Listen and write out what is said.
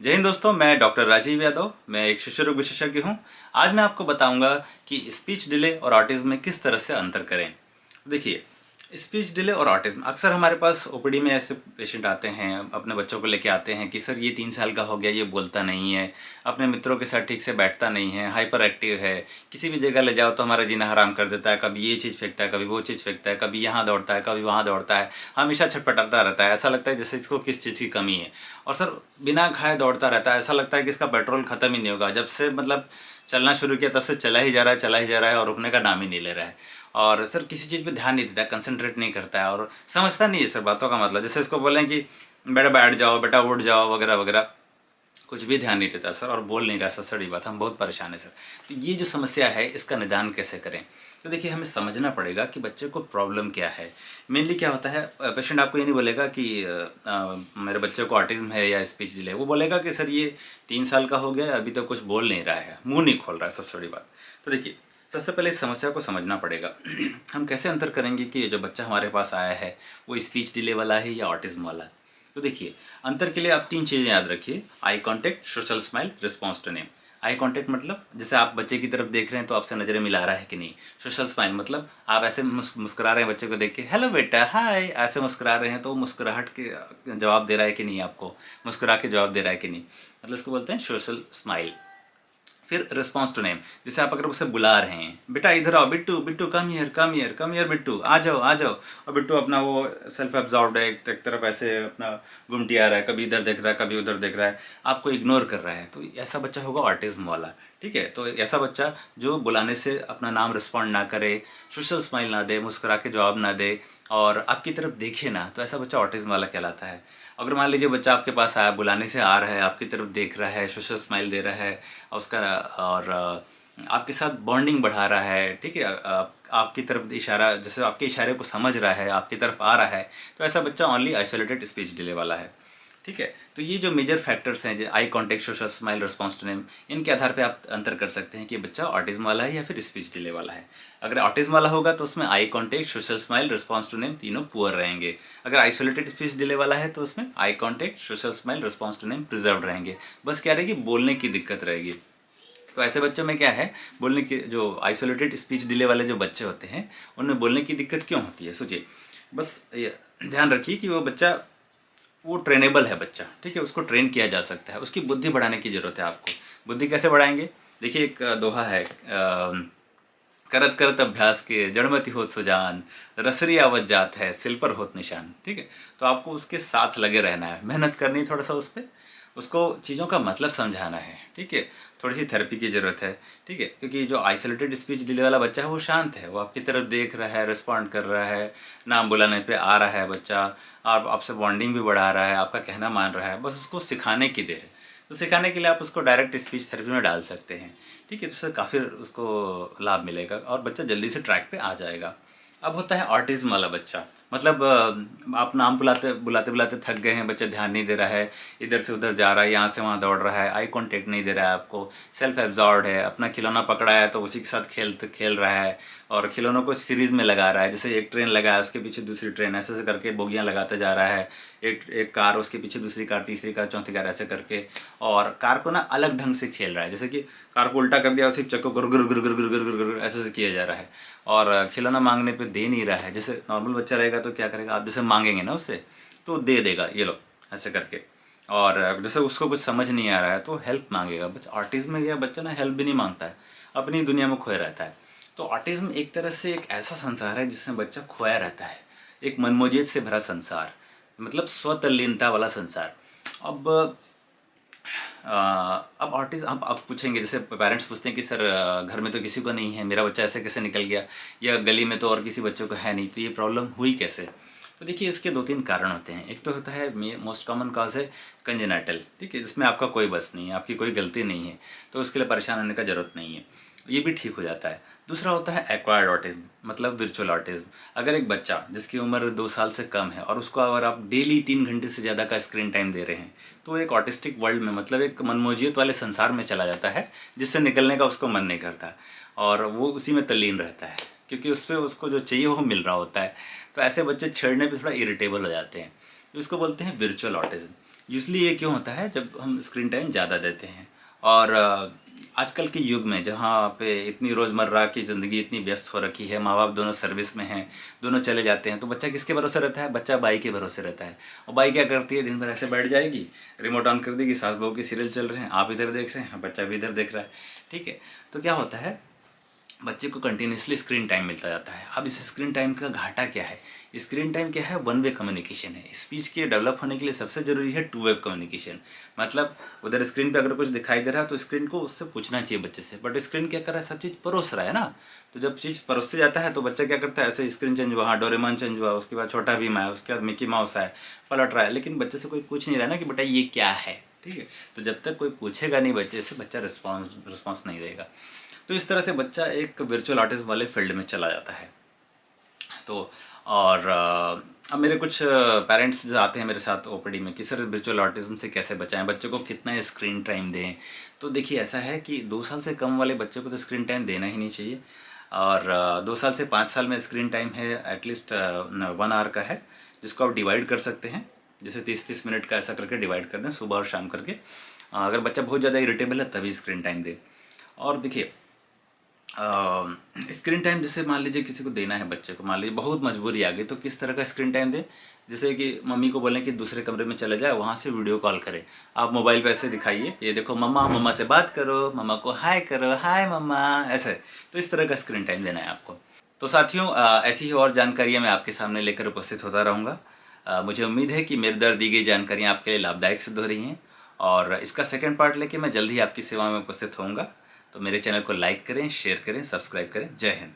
जय हिंद दोस्तों, मैं डॉक्टर राजीव यादव। मैं एक शिशु रोग विशेषज्ञ हूँ। आज मैं आपको बताऊंगा कि स्पीच डिले और ऑटिज्म में किस तरह से अंतर करें। देखिए, स्पीच डिले और ऑटिज्म अक्सर हमारे पास ओपीडी में ऐसे पेशेंट आते हैं, अपने बच्चों को लेके आते हैं कि सर ये 3 साल का हो गया, ये बोलता नहीं है, अपने मित्रों के साथ ठीक से बैठता नहीं है, हाइपर एक्टिव है, किसी भी जगह ले जाओ तो हमारा जीना हराम कर देता है, कभी ये चीज़ फेंकता है, कभी वो चीज़ फेंकता है, कभी यहाँ दौड़ता है, कभी वहाँ दौड़ता है, हमेशा छटपटाता रहता है, ऐसा लगता है जैसे इसको किस चीज़ की कमी है। और सर बिना खाए दौड़ता रहता है, ऐसा लगता है कि इसका पेट्रोल ख़त्म ही नहीं होगा। जब से मतलब चलना शुरू किया तब से चला ही जा रहा है, चला ही जा रहा है और रुकने का नाम ही नहीं ले रहा है। और सर किसी चीज़ पे ध्यान नहीं देता है, कंसंट्रेट नहीं करता है और समझता नहीं है सर बातों का मतलब। जैसे इसको बोलें कि बेटा बैठ जाओ, बेटा उठ जाओ, वगैरह वगैरह, कुछ भी ध्यान नहीं देता सर और बोल नहीं रहा सर। सड़ी बात, हम बहुत परेशान है सर। तो ये जो समस्या है इसका निदान कैसे करें? तो देखिए, हमें समझना पड़ेगा कि बच्चे को प्रॉब्लम क्या है। मेनली क्या होता है, पेशेंट आपको ये नहीं बोलेगा कि मेरे बच्चे को ऑटिज्म है या स्पीच डिले। वो बोलेगा कि सर ये 3 साल का हो गया, अभी तक कुछ बोल नहीं रहा है, मुंह नहीं खोल रहा है। सर सड़ी बात। तो देखिए, सबसे पहले इस समस्या को समझना पड़ेगा। हम कैसे अंतर करेंगे कि जो बच्चा हमारे पास आया है वो स्पीच डिले वाला है या ऑटिज्म वाला है। तो देखिए, अंतर के लिए आप 3 चीज़ें याद रखिए: eye contact, social smile, response to name. Eye contact मतलब जैसे आप बच्चे की तरफ देख रहे हैं तो आपसे नज़रें मिला रहा है कि नहीं। सोशल स्माइल मतलब आप ऐसे मुस्कुरा रहे हैं बच्चे को देख के, हेलो बेटा, हाय, ऐसे मुस्कुरा रहे हैं तो मुस्कुराहट के जवाब दे रहा है कि नहीं, आपको मुस्कुरा के जवाब दे रहा है कि नहीं, मतलब इसको बोलते हैं सोशल स्माइल। फिर रिस्पॉन्स टू नेम, जैसे आप अगर उसे बुला रहे हैं, बेटा इधर आओ, Bittu Bittu, come here come here come here, Bittu आ जाओ आ जाओ। और बिट्टू अपना वो सेल्फ एब्जॉर्ब्ड है, एक तरफ ऐसे अपना घुमटी आ रहा है, कभी इधर देख रहा है, कभी उधर देख रहा है, आपको इग्नोर कर रहा है। तो ऐसा बच्चा होगा ऑटिज्म वाला। ठीक है, तो ऐसा बच्चा जो बुलाने से अपना नाम रिस्पॉन्ड ना करे, सोशल स्माइल ना दे, मुस्कुरा के जवाब ना दे और आपकी तरफ देखे ना, तो ऐसा बच्चा ऑटिज्म वाला कहलाता है। अगर मान लीजिए बच्चा आपके पास आया, बुलाने से आ रहा है, आपकी तरफ देख रहा है, सोशल स्माइल दे रहा है और उसका और आपके साथ बॉन्डिंग बढ़ा रहा है, ठीक है, आपकी तरफ इशारा, जैसे आपके इशारे को समझ रहा है, आपकी तरफ आ रहा है, तो ऐसा बच्चा ओनली आइसोलेटेड स्पीच डिले वाला है। ठीक है, तो ये जो मेजर फैक्टर्स हैं, जो eye contact, social smile, response to name, इनके आधार पे आप अंतर कर सकते हैं कि बच्चा ऑटिज्म वाला है या फिर स्पीच डिले वाला है। अगर ऑटिज्म वाला होगा तो उसमें eye contact, social smile, response to name तीनों पुअर रहेंगे। अगर आइसोलेटेड स्पीच डिले वाला है तो उसमें eye contact, social smile, response to name preserve रहेंगे। बस क्या रहेगी, बोलने की दिक्कत रहेगी। तो ऐसे बच्चों में क्या है, बोलने की, जो आइसोलेटेड स्पीच डिले वाले जो बच्चे होते हैं उनमें बोलने की दिक्कत क्यों होती है, सोचिए। बस ध्यान रखिए कि वो बच्चा, वो ट्रेनेबल है बच्चा। ठीक है, उसको ट्रेन किया जा सकता है, उसकी बुद्धि बढ़ाने की ज़रूरत है आपको। बुद्धि कैसे बढ़ाएंगे? देखिए, एक दोहा है, करत करत अभ्यास के जड़मति होत सुजान, रसरी आवत जात है, सिल पर होत निशान। ठीक है, तो आपको उसके साथ लगे रहना है, मेहनत करनी है थोड़ा सा उस पर, उसको चीज़ों का मतलब समझाना है। ठीक है, थोड़ी सी थेरेपी की ज़रूरत है। ठीक है, क्योंकि जो आइसोलेटेड स्पीच डिले वाला बच्चा है वो शांत है, वो आपकी तरफ देख रहा है, रिस्पॉन्ड कर रहा है, नाम बुलाने पे आ रहा है बच्चा, आप आपसे बॉन्डिंग भी बढ़ा रहा है, आपका कहना मान रहा है, बस उसको सिखाने की देर है। तो सिखाने के लिए आप उसको डायरेक्ट स्पीच थेरेपी में डाल सकते हैं। ठीक है, तो उससे काफ़ी उसको लाभ मिलेगा और बच्चा जल्दी से ट्रैक पे आ जाएगा। अब होता है ऑटिज्म वाला बच्चा, मतलब आप नाम बुलाते बुलाते बुलाते थक गए हैं, बच्चा ध्यान नहीं दे रहा है, इधर से उधर जा रहा है, यहाँ से वहाँ दौड़ रहा है, आई कांटेक्ट नहीं दे रहा है आपको, सेल्फ एब्जॉर्ब्ड है, अपना खिलौना पकड़ा है तो उसी के साथ खेल रहा है और खिलौनों को सीरीज़ में लगा रहा है। जैसे एक ट्रेन लगा है, उसके पीछे दूसरी ट्रेन, ऐसे ऐसे करके बोगियाँ लगाते जा रहा है। एक एक कार, उसके पीछे दूसरी कार, तीसरी कार, चौथी कार, ऐसे करके, और कार को ना अलग ढंग से खेल रहा है। जैसे कि कार को उल्टा कर दिया, उसी चक्कर गुर गुर गुर गुर गुर गुर गुर गुर ऐसे से किया जा रहा है और खिलौना मांगने पे दे नहीं रहा है। जैसे नॉर्मल बच्चा रहेगा तो क्या करेगा, आप जैसे मांगेंगे ना उससे तो दे देगा, ये लो ऐसे करके। और जैसे उसको कुछ समझ नहीं आ रहा है तो हेल्प मांगेगा। बच्चा ऑटिज्म में गया बच्चा ना हेल्प भी नहीं मांगता है, अपनी दुनिया में खोया रहता है। तो ऑटिज्म एक तरह से एक ऐसा संसार है जिसमें बच्चा खोया रहता है, एक मनमोजियत से भरा संसार, मतलब स्वतल्लीनता वाला संसार। अब अब ऑटिज्म, अब पूछेंगे, जैसे पेरेंट्स पूछते हैं कि सर घर में तो किसी को नहीं है, मेरा बच्चा ऐसे कैसे निकल गया, या गली में तो और किसी बच्चों को है नहीं, तो ये प्रॉब्लम हुई कैसे? तो देखिए, इसके 2-3 कारण होते हैं। एक तो होता है, मोस्ट कॉमन कॉज है कंजेनाइटल। ठीक है, जिसमें आपका कोई बस नहीं है, आपकी कोई गलती नहीं है, तो उसके लिए परेशान होने का ज़रूरत नहीं है, ये भी ठीक हो जाता है। दूसरा होता है एक्वायर्ड ऑटिज्म, मतलब वर्चुअल ऑटिज्म। अगर एक बच्चा जिसकी उम्र 2 साल से कम है और उसको अगर आप डेली 3 घंटे से ज़्यादा का स्क्रीन टाइम दे रहे हैं तो एक ऑटिस्टिक वर्ल्ड में, मतलब एक मनमोजियत वाले संसार में चला जाता है, जिससे निकलने का उसको मन नहीं करता और वो उसी में तल्लीन रहता है, क्योंकि उस पर उसको जो चाहिए वो मिल रहा होता है। तो ऐसे बच्चे छेड़ने पे थोड़ा इरिटेबल हो जाते हैं, तो इसको बोलते हैं वर्चुअल ऑटिज्म। यूजली ये क्यों होता है, जब हम स्क्रीन टाइम ज़्यादा देते हैं और आजकल के युग में जहाँ पे इतनी रोज़मर्रा की ज़िंदगी इतनी व्यस्त हो रखी है, माँ बाप दोनों सर्विस में हैं, दोनों चले जाते हैं, तो बच्चा किसके भरोसे रहता है? बच्चा बाई के भरोसे रहता है। और बाई क्या करती है, दिन भर ऐसे बैठ जाएगी, रिमोट ऑन कर देगी, सास बहू के सीरियल चल रहे हैं, आप इधर देख रहे हैं, बच्चा भी इधर देख रहा है। ठीक है, तो क्या होता है, बच्चे को कंटिन्यूसली स्क्रीन टाइम मिलता जाता है। अब इस स्क्रीन टाइम का घाटा क्या है? स्क्रीन टाइम क्या है? वन वे कम्युनिकेशन है। स्पीच के डेवलप होने के लिए सबसे ज़रूरी है टू वे कम्युनिकेशन। मतलब उधर स्क्रीन पे अगर कुछ दिखाई दे रहा है तो स्क्रीन को उससे पूछना चाहिए बच्चे से, बट स्क्रीन क्या कर रहा है, सब चीज़ परोस रहा है ना। तो जब चीज़ परोसते जाता है तो बच्चा क्या करता है, ऐसे स्क्रीन चेंज हुआ, हाँ डोरेमोन चेंज हुआ, उसके बाद छोटा भीम आया, उसके बाद मिकी माउस आया, पलट रहा है, लेकिन बच्चे से कोई पूछ नहीं रहा ना कि बेटा ये क्या है। ठीक है, तो जब तक कोई पूछेगा नहीं बच्चे से, बच्चा रिस्पॉन्स नहीं देगा। तो इस तरह से बच्चा एक वर्चुअल आर्टिस्ट वाले फील्ड में चला जाता है। तो और अब मेरे कुछ पेरेंट्स आते हैं मेरे साथ ओपीडी में कि सर वर्चुअल ऑटिज्म से कैसे बचाएं, बच्चों को कितना स्क्रीन टाइम दें। तो देखिए ऐसा है कि 2 साल से कम वाले बच्चों को तो स्क्रीन टाइम देना ही नहीं चाहिए, और 2 साल से 5 साल में स्क्रीन टाइम है एटलीस्ट 1 आवर का है, जिसको आप डिवाइड कर सकते हैं, जैसे 30-30 मिनट का ऐसा करके डिवाइड कर दें सुबह और शाम करके। अगर बच्चा बहुत ज़्यादा इरिटेबल है तभी स्क्रीन टाइम दें। और देखिए स्क्रीन टाइम जैसे मान लीजिए किसी को देना है बच्चे को, मान लीजिए बहुत मजबूरी आ गई, तो किस तरह का स्क्रीन टाइम दें? जैसे कि मम्मी को बोलें कि दूसरे कमरे में चले जाए, वहाँ से वीडियो कॉल करें, आप मोबाइल पे ऐसे दिखाइए, ये देखो मम्मा, मम्मा से बात करो, मम्मा को हाय करो, हाय मम्मा, ऐसे। तो इस तरह का स्क्रीन टाइम देना है आपको। तो साथियों ऐसी ही और जानकारियाँ मैं आपके सामने लेकर उपस्थित होता रहूँगा। मुझे उम्मीद है कि मेरे द्वारा दी गई जानकारियाँ आपके लिए लाभदायक सिद्ध हो रही हैं, और इसका सेकंड पार्ट लेके मैं जल्द ही आपकी सेवा में उपस्थित होऊंगा। तो मेरे चैनल को लाइक करें, शेयर करें, सब्सक्राइब करें। जय हिंद।